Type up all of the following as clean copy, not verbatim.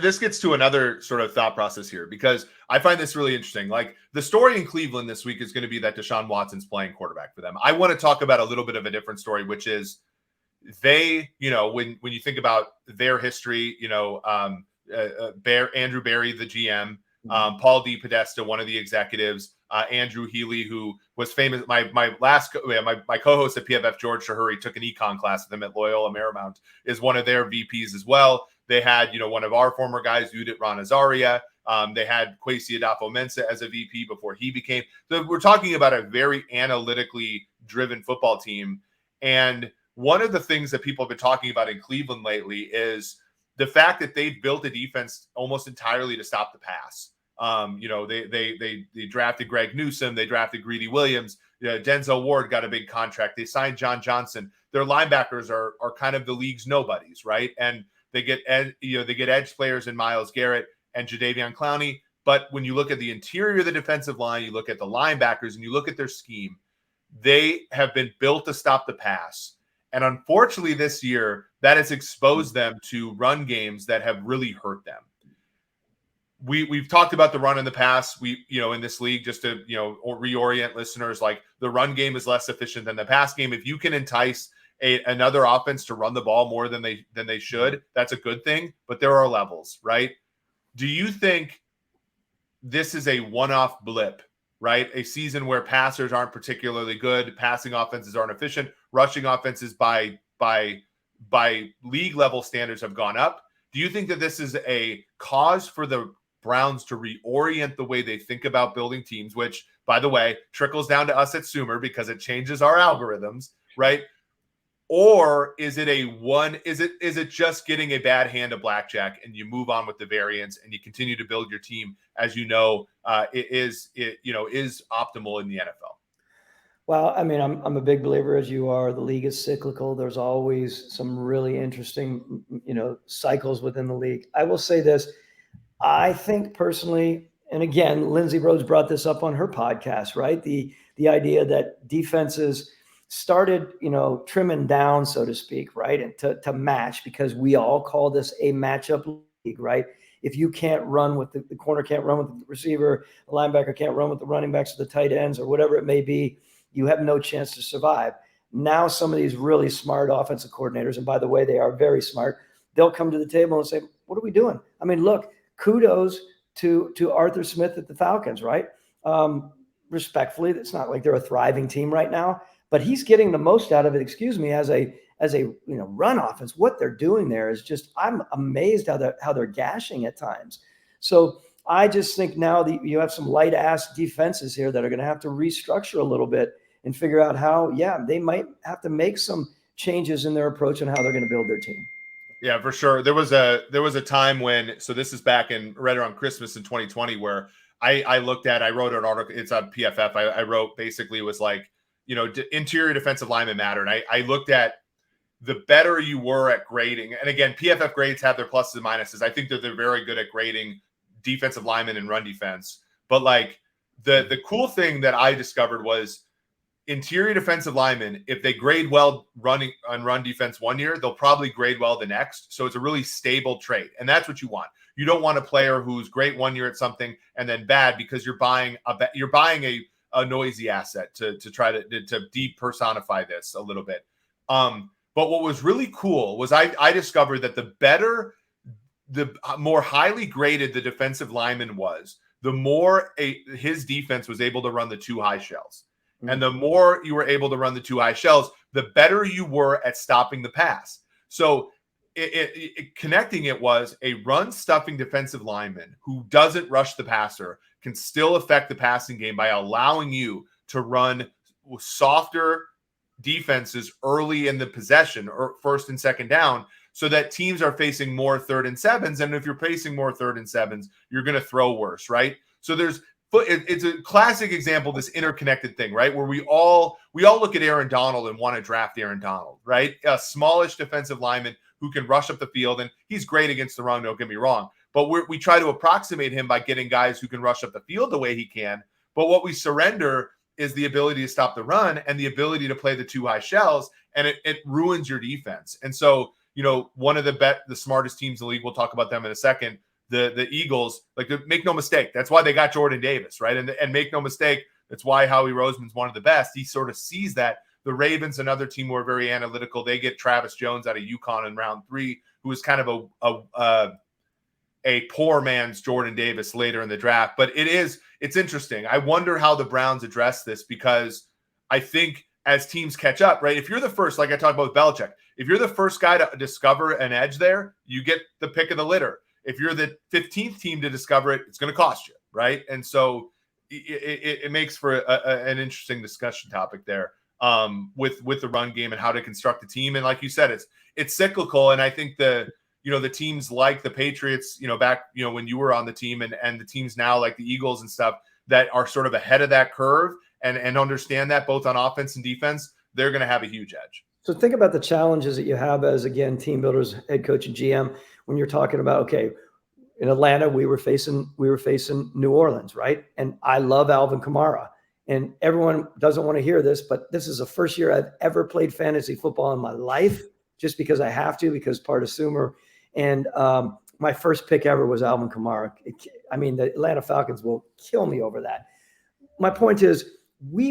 this gets to another sort of thought process here because I find this really interesting. Like the story in Cleveland this week is going to be that Deshaun Watson's playing quarterback for them. I want to talk about a little bit of a different story, which is they, when you think about their history, Andrew Barry, the GM, Paul D. Podesta, one of the executives, Andrew Healy, who was famous. My co-host at PFF, George Shahuri, took an econ class with him at Loyola Marymount, is one of their VPs as well. They had, one of our former guys, Udit Ranazaria. They had Kwesi Adafo-Mensah as a VP before he became. So we're talking about a very analytically driven football team. And one of the things that people have been talking about in Cleveland lately is the fact that they've built a defense almost entirely to stop the pass. They drafted Greg Newsome, they drafted Greedy Williams, Denzel Ward got a big contract. They signed John Johnson. Their linebackers are kind of the league's nobodies, right? And they get edge players in Myles Garrett and Jadeveon Clowney. But when you look at the interior of the defensive line, you look at the linebackers, and you look at their scheme, they have been built to stop the pass. And unfortunately, this year, that has exposed them to run games that have really hurt them. We've talked about the run in the past. In this league, just to reorient listeners, like the run game is less efficient than the pass game. If you can entice another offense to run the ball more than they should, that's a good thing. But there are levels, right? Do you think this is a one-off blip, right? A season where passers aren't particularly good, passing offenses aren't efficient, rushing offenses by league level standards have gone up. Do you think that this is a cause for the Browns to reorient the way they think about building teams, which, by the way, trickles down to us at Sumer because it changes our algorithms, right? Or is it is it just getting a bad hand of blackjack and you move on with the variance and you continue to build your team as is optimal in the NFL? Well, I mean, I'm a big believer, as you are. The league is cyclical. There's always some really interesting, cycles within the league. I will say this. I think personally, and again, Lindsay Rhodes brought this up on her podcast, right? The idea that defenses started, trimming down, so to speak, right? And to match, because we all call this a matchup league, right? If you can't run with the corner, can't run with the receiver, the linebacker can't run with the running backs or the tight ends or whatever it may be, you have no chance to survive. Now, some of these really smart offensive coordinators, and by the way, they are very smart, they'll come to the table and say, what are we doing? I mean, look, kudos to Arthur Smith at the Falcons, right? Respectfully, it's not like they're a thriving team right now, but he's getting the most out of it, as a run offense. What they're doing there is just, I'm amazed how they're gashing at times. So I just think now that you have some light ass defenses here that are going to have to restructure a little bit and figure out how, they might have to make some changes in their approach on how they're going to build their team. Yeah, for sure. There was a time when, so this is back right around Christmas in 2020, where I wrote an article. It's on PFF. I wrote, basically, it was like, interior defensive linemen matter. And I looked at the better you were at grading. And again, PFF grades have their pluses and minuses. I think that they're very good at grading defensive linemen and run defense. But like the cool thing that I discovered was interior defensive linemen, if they grade well running on run defense one year, they'll probably grade well the next. So it's a really stable trait. And that's what you want. You don't want a player who's great one year at something and then bad, because you're buying a noisy asset to try to depersonify this a little bit. But what was really cool was I discovered that the more highly graded the defensive lineman was, the more his defense was able to run the two high shells. And the more you were able to run the two high shells, the better you were at stopping the pass. So connecting it was a run-stuffing defensive lineman who doesn't rush the passer can still affect the passing game by allowing you to run softer defenses early in the possession, or first and second down, so that teams are facing more 3rd and 7s. And if you're facing more 3rd and 7s, you're going to throw worse, right? So it's a classic example of this interconnected thing, right? Where we all look at Aaron Donald and want to draft Aaron Donald, right? A smallish defensive lineman who can rush up the field, and he's great against the run, don't get me wrong. But we try to approximate him by getting guys who can rush up the field the way he can. But what we surrender is the ability to stop the run and the ability to play the two high shells, and it ruins your defense. And so, one of the smartest teams in the league, we'll talk about them in a second, the Eagles, like, make no mistake, that's why they got Jordan Davis, right? And make no mistake, that's why Howie Roseman's one of the best. He sort of sees that. The Ravens, another team who are very analytical, they get Travis Jones out of UConn in round 3, who is kind of a poor man's Jordan Davis later in the draft. But it's interesting. I wonder how the Browns address this, because I think as teams catch up, right? If you're the first, like I talked about with Belichick, if you're the first guy to discover an edge there, you get the pick of the litter. If you're the 15th team to discover it, it's going to cost you, right? And so it makes for an interesting discussion topic there, with the run game and how to construct a team. And like you said, it's cyclical. And I think the teams like the Patriots, back, when you were on the team, and the teams now like the Eagles and stuff that are sort of ahead of that curve and understand that both on offense and defense, they're going to have a huge edge. So think about the challenges that you have as, again, team builders, head coach, and GM, when you're talking about, okay, in Atlanta, we were facing New Orleans, right? And I love Alvin Kamara. And everyone doesn't want to hear this, but this is the first year I've ever played fantasy football in my life, just because I have to, because part Sumer. And my first pick ever was Alvin Kamara. The Atlanta Falcons will kill me over that. My point is, we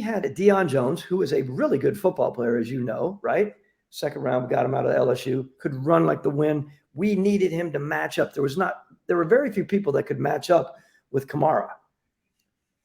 had Deion Jones, who is a really good football player, as you know, right? Second round, we got him out of LSU, could run like the wind. We needed him to match up. There were very few people that could match up with Kamara.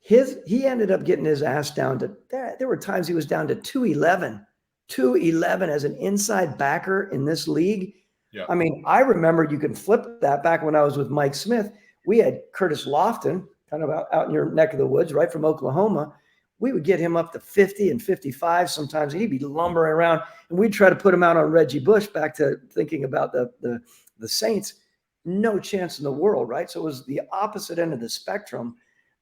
He ended up getting his ass down to, there were times he was down to 211 as an inside backer in this league. Yeah. I remember, you can flip that back when I was with Mike Smith. We had Curtis Lofton, kind of out in your neck of the woods, right, from Oklahoma. We would get him up to 50 and 55 sometimes, and he'd be lumbering around, and we'd try to put him out on Reggie Bush, back to thinking about the Saints. No chance in the world, right? So it was the opposite end of the spectrum.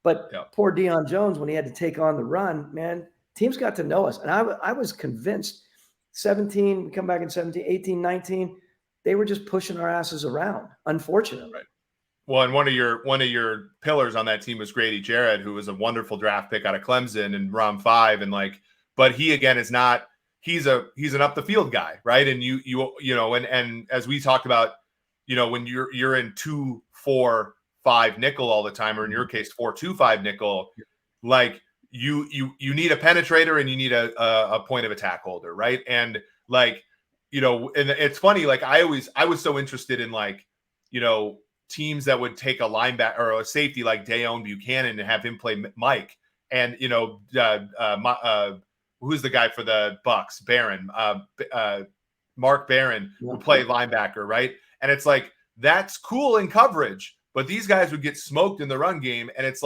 But poor Deion Jones, when he had to take on the run, man, teams got to know us. And I was convinced 17, we come back in 17, 18, 19, they were just pushing our asses around, unfortunately. Right. Well, and one of your pillars on that team was Grady Jarrett, who was a wonderful draft pick out of Clemson in round 5. And but he, again, is not, he's an up the field guy, right? And and as we talked about, when you're in 2-4-5 nickel all the time, or in your case 4-2-5 nickel, like you need a penetrator and you need a point of attack holder, right? And and it's funny, I was so interested in teams that would take a linebacker or a safety like Dayon Buchanan and have him play Mike, and who's the guy for the Bucks? Barron, Mark Barron would play linebacker, right? And it's that's cool in coverage, but these guys would get smoked in the run game, and it's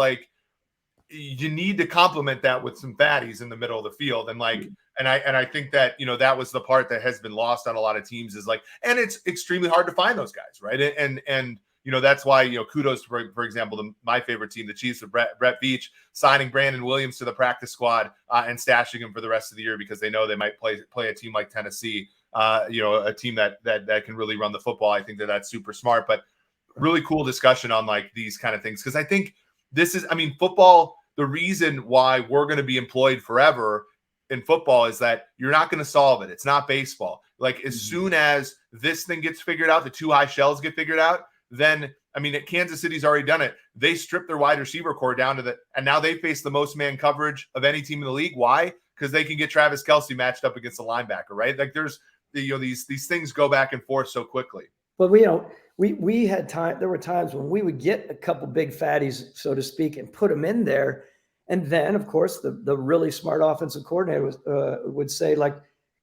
you need to complement that with some fatties in the middle of the field, and and I think that that was the part that has been lost on a lot of teams, is and it's extremely hard to find those guys, right? And that's why, kudos to, for example, my favorite team, the Chiefs, of Brett Veach, signing Brandon Williams to the practice squad and stashing him for the rest of the year, because they know they might play a team like Tennessee, a team that can really run the football. I think that's super smart, but really cool discussion on these kind of things. Because I think this is, football, the reason why we're going to be employed forever in football is that you're not going to solve it. It's not baseball. As soon as this thing gets figured out, the 2 high shells get figured out, then Kansas City's already done it. They stripped their wide receiver core down to and now they face the most man coverage of any team in the league. Why? Because they can get Travis Kelce matched up against a linebacker, right? There's these things go back and forth so quickly. But we had time. There were times when we would get a couple big fatties, so to speak, and put them in there, and then of course the really smart offensive coordinator would say,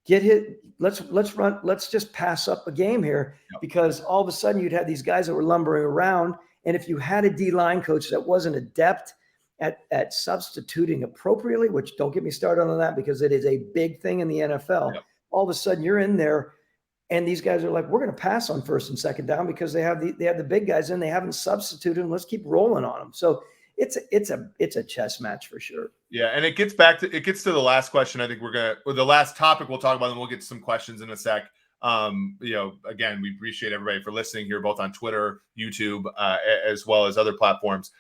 get hit. Let's run. Let's just pass up a game here, because all of a sudden you'd have these guys that were lumbering around. And if you had a D-line coach that wasn't adept at substituting appropriately, which don't get me started on that, because it is a big thing in the NFL. All of a sudden you're in there, and these guys are we're going to pass on first and second down because they have the big guys in. They haven't substituted, and let's keep rolling on them. So it's a chess match for sure. Yeah, and it gets to the last question. I think the last topic we'll talk about, and we'll get to some questions in a sec. Again, we appreciate everybody for listening here, both on Twitter, YouTube, as well as other platforms.